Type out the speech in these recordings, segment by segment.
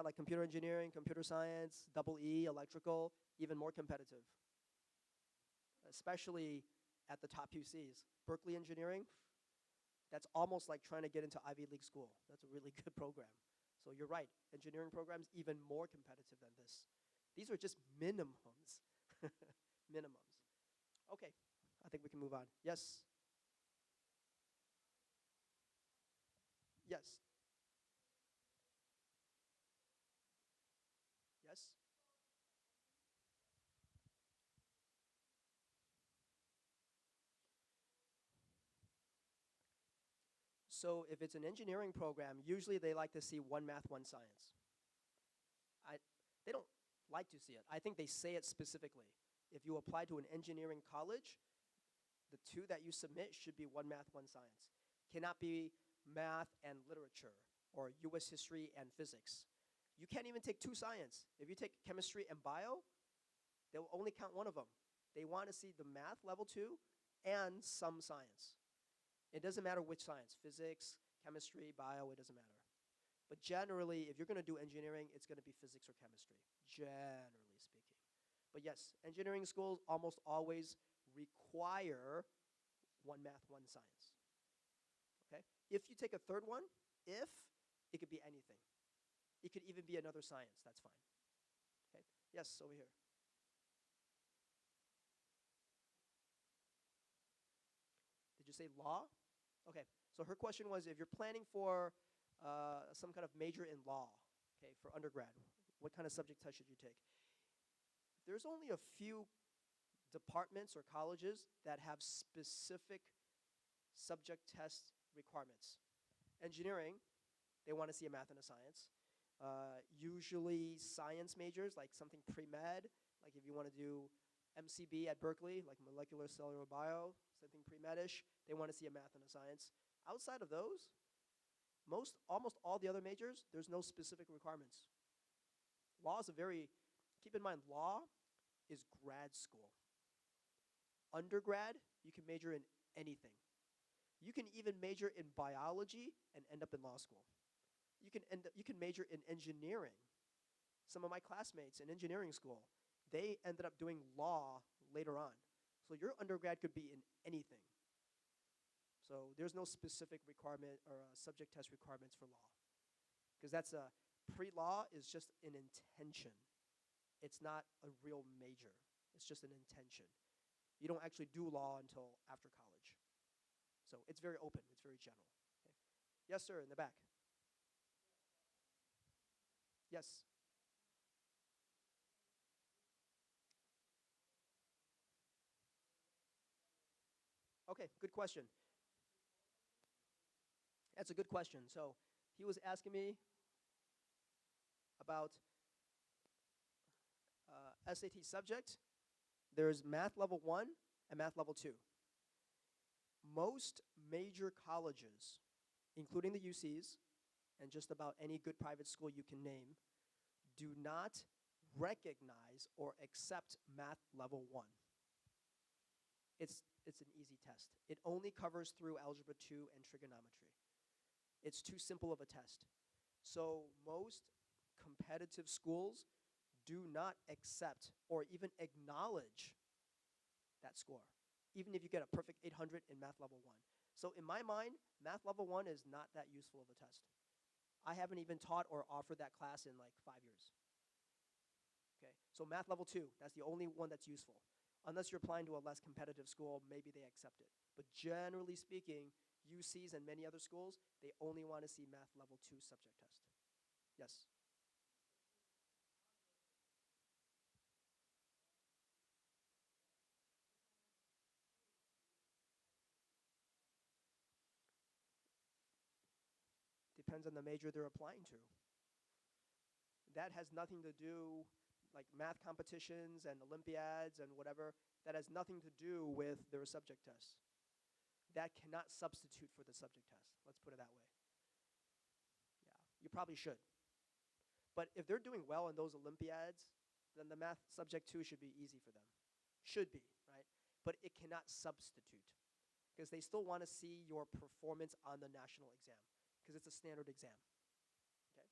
like computer engineering, computer science, double E, electrical, even more competitive, especially at the top UCs. Berkeley Engineering, that's almost like trying to get into Ivy League school. That's a really good program. So you're right, engineering programs even more competitive than this. These are just minimums, minimums. Okay, I think we can move on. Yes, yes, yes. So if it's an engineering program, usually they like to see one math, one science. I, they don't like to see it. I think they say it specifically. If you apply to an engineering college, the two that you submit should be one math, one science. Cannot be math and literature or US history and physics. You can't even take two science. If you take chemistry and bio, they'll only count one of them. They want to see the math level 2 and some science. It doesn't matter which science, physics, chemistry, bio, it doesn't matter. But generally, if you're going to do engineering, it's going to be physics or chemistry, generally speaking. But yes, engineering schools almost always require one math, one science. Okay? If you take a third one, if, it could be anything. It could even be another science, that's fine. Okay? Yes, over here. Did you say law? Okay, so her question was if you're planning for some kind of major in law, okay, for undergrad, what kind of subject test should you take? There's only a few departments or colleges that have specific subject test requirements. Engineering, they want to see a math and a science. Usually science majors, like something pre-med, like if you want to do MCB at Berkeley, like molecular cellular bio, something pre-medish, they want to see a math and a science. Outside of those, almost all the other majors, there's no specific requirements. Law is keep in mind, law is grad school. Undergrad, you can major in anything. You can even major in biology and end up in law school. You can major in engineering. Some of my classmates in engineering school, they ended up doing law later on. So your undergrad could be in anything. So there's no specific requirement or subject test requirements for law. Because that's pre-law is just an intention. It's not a real major. It's just an intention. You don't actually do law until after college. So it's very open. It's very general. Okay. Yes, sir, in the back. Yes. Okay, good question. That's a good question. So he was asking me about SAT subject. There's math level 1 and math level 2. Most major colleges, including the UCs and just about any good private school you can name, do not recognize or accept math level 1. It's an easy test. It only covers through algebra 2 and trigonometry. It's too simple of a test. So most competitive schools do not accept or even acknowledge that score, even if you get a perfect 800 in math level 1. So in my mind, math level 1 is not that useful of a test. I haven't even taught or offered that class in like 5 years. Okay, so math level 2, that's the only one that's useful. Unless you're applying to a less competitive school, maybe they accept it. But generally speaking, UCs and many other schools, they only want to see math level 2 subject test. Yes? Depends on the major they're applying to. That has nothing to do, like math competitions and Olympiads and whatever, that has nothing to do with their subject tests. That cannot substitute for the subject test. Let's put it that way. Yeah, you probably should. But if they're doing well in those Olympiads, then the math subject 2 should be easy for them. Should be, right? But it cannot substitute because they still want to see your performance on the national exam because it's a standard exam. Okay?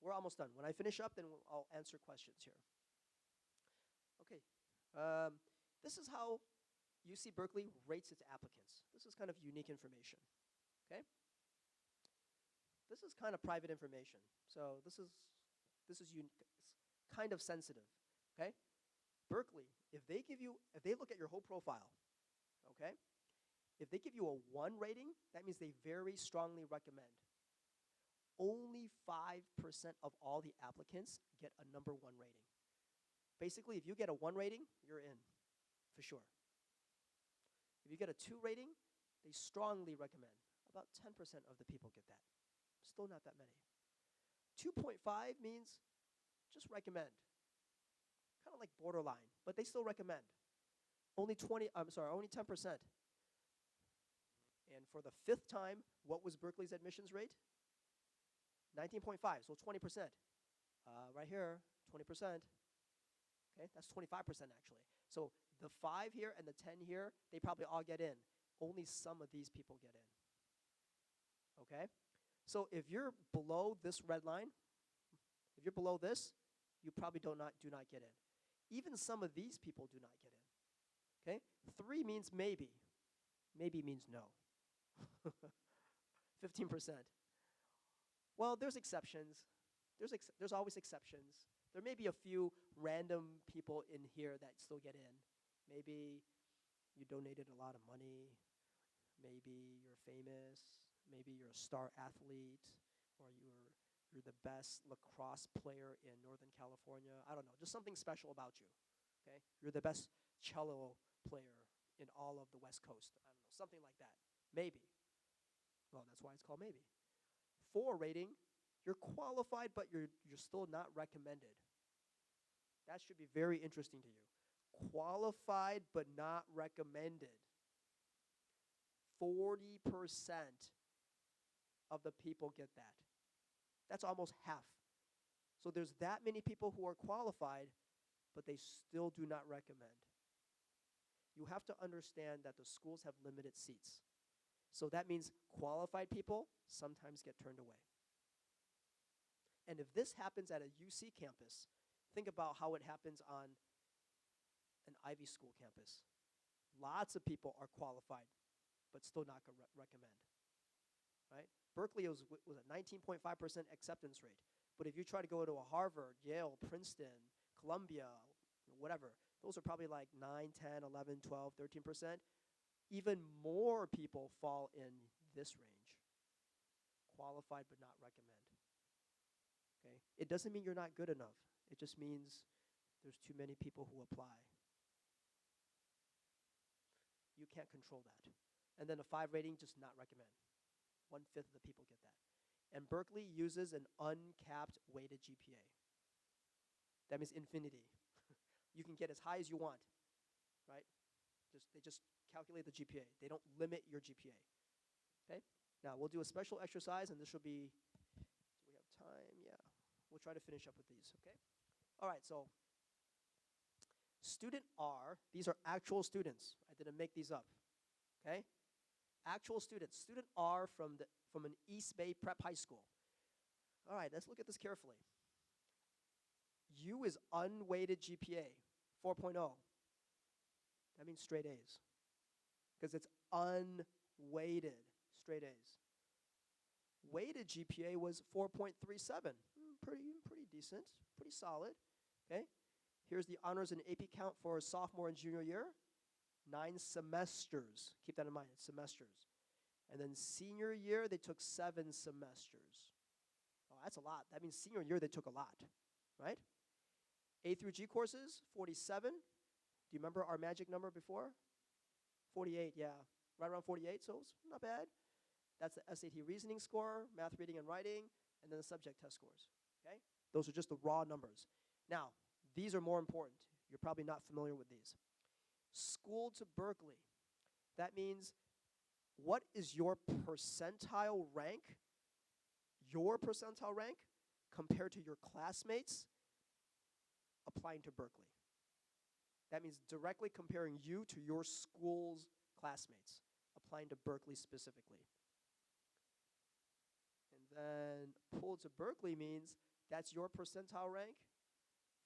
we're almost done. When I finish up, then I'll answer questions here. Okay. Um, this is how UC Berkeley rates its applicants. This is kind of unique information. Okay. This is kind of private information. So this is kind of sensitive. Okay. Berkeley, if they look at your whole profile, okay, if they give you a 1 rating, that means they very strongly recommend. Only 5% of all the applicants get a number 1 rating. Basically, if you get a 1 rating, you're in, for sure. If you get a 2 rating, they strongly recommend. About 10% of the people get that. Still not that many. 2.5 means just recommend. Kind of like borderline, but they still recommend. Only 10%. And for the 5th time, what was Berkeley's admissions rate? 19.5, so 20%. Right here, 20%. Okay, that's 25% actually. So the 5 here and the 10 here, they probably all get in. Only some of these people get in. Okay? So if you're below this red line, if you're below this, you probably do not get in. Even some of these people do not get in. Okay? 3 means maybe. Maybe means no. 15%. Well, there's exceptions. There's always exceptions. There may be a few random people in here that still get in. Maybe you donated a lot of money. Maybe you're famous. Maybe you're a star athlete, or you're the best lacrosse player in Northern California. I don't know, just something special about you. Okay? You're the best cello player in all of the West Coast. I don't know, something like that. Maybe. Well, that's why it's called maybe. 4 rating, you're qualified, but you're still not recommended. That should be very interesting to you. Qualified, but not recommended. 40% of the people get that. That's almost half. So there's that many people who are qualified, but they still do not recommend. You have to understand that the schools have limited seats. So that means qualified people sometimes get turned away. And if this happens at a UC campus, think about how it happens on an Ivy School campus. Lots of people are qualified, but still not going to recommend. Right? Berkeley was a 19.5% acceptance rate. But if you try to go to a Harvard, Yale, Princeton, Columbia, whatever, those are probably like 9, 10, 11, 12, 13%. Even more people fall in this range. Qualified but not recommend. Okay? It doesn't mean you're not good enough. It just means there's too many people who apply. You can't control that. And then a 5 rating, just not recommend. 1/5 of the people get that. And Berkeley uses an uncapped weighted GPA. That means infinity. You can get as high as you want, right? They just calculate the GPA. They don't limit your GPA. Okay? Now, we'll do a special exercise, and this will be, do we have time? Yeah. We'll try to finish up with these, okay? All right, so student R, these are actual students. I didn't make these up, okay? Actual students. Student R from an East Bay Prep High School. All right, let's look at this carefully. U is unweighted GPA, 4.0. That means straight A's because it's unweighted, straight A's. Weighted GPA was 4.37. Pretty decent, pretty solid. Okay. Here's the honors and AP count for sophomore and junior year. 9 semesters. Keep that in mind, it's semesters. And then senior year, they took 7 semesters. Oh, that's a lot. That means senior year, they took a lot, right? A through G courses, 47. Do you remember our magic number before? 48, yeah. Right around 48, so it's not bad. That's the SAT reasoning score, math, reading, and writing, and then the subject test scores, okay? Those are just the raw numbers. Now, these are more important. You're probably not familiar with these. School to Berkeley. That means what is your percentile rank compared to your classmates applying to Berkeley. That means directly comparing you to your school's classmates, applying to Berkeley specifically. And then pull to Berkeley means That's your percentile rank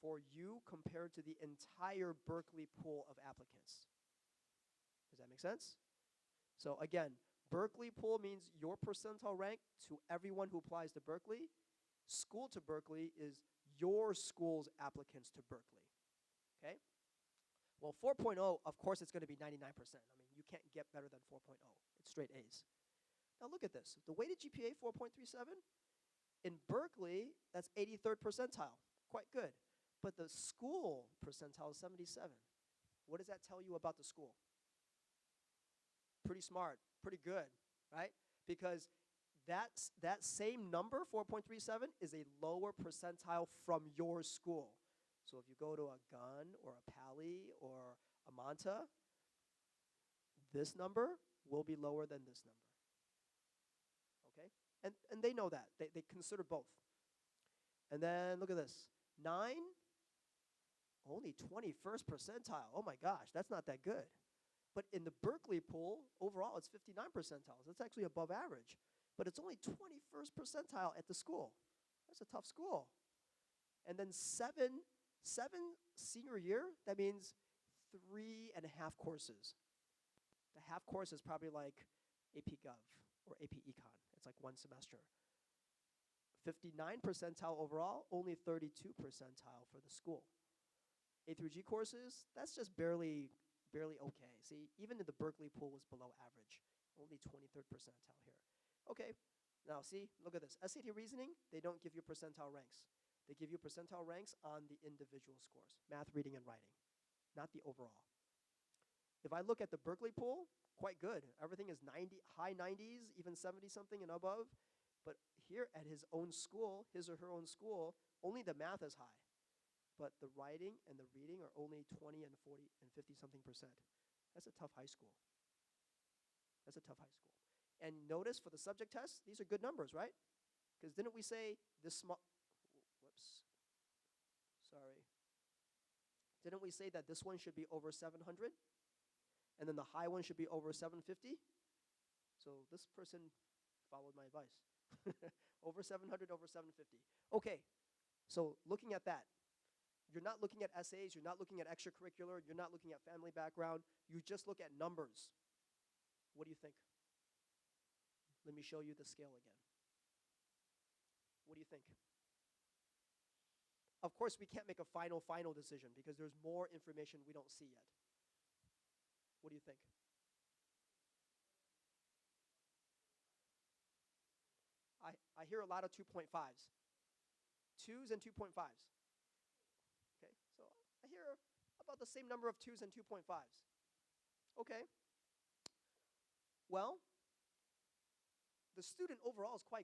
for you compared to the entire Berkeley pool of applicants. Does that make sense? So again, Berkeley pool means your percentile rank to everyone who applies to Berkeley. School to Berkeley is your school's applicants to Berkeley. Okay? Well, 4.0, of course, it's going to be 99%. I mean, you can't get better than 4.0. It's straight A's. Now look at this. The weighted GPA, 4.37. In Berkeley, that's 83rd percentile. Quite good. But the school percentile is 77. What does that tell you about the school? Pretty smart, pretty good, right? Because that same number, 4.37, is a lower percentile from your school. So if you go to a Gunn or a Pali or a Manta, this number will be lower than this number. Okay? And they know that. They consider both. And then look at this. 9, only 21st percentile. Oh my gosh, that's not that good. But in the Berkeley pool, overall, it's 59 percentiles. That's actually above average. But it's only 21st percentile at the school. That's a tough school. And then 7 senior year, that means 3.5 courses. The half course is probably like AP Gov or AP Econ. It's like one semester. 59 percentile overall, only 32 percentile for the school. A through G courses, that's just barely okay. See, even in the Berkeley pool was below average. Only 23rd percentile here. Okay, now see, look at this. SAT reasoning, they don't give you percentile ranks. They give you percentile ranks on the individual scores, math, reading, and writing, not the overall. If I look at the Berkeley pool, quite good. Everything is 90, high 90s, even 70-something and above. But here at his own school, his or her own school, only the math is high. But the writing and the reading are only 20 and 40 and 50-something percent. That's a tough high school. That's a tough high school. And notice for the subject test, these are good numbers, right? Because didn't we say this small, whoops, sorry. Didn't we say that this one should be over 700? And then the high one should be over 750? So this person followed my advice. Over 700, over 750. Okay, so looking at that, you're not looking at essays, you're not looking at extracurricular, you're not looking at family background, you just look at numbers. What do you think? Let me show you the scale again. What do you think? Of course, we can't make a final decision because there's more information we don't see yet. What do you think? I hear a lot of 2.5s. 2s and 2.5s. Okay, so I hear about the same number of 2s and 2.5s. Okay. Well, the student overall is quite good.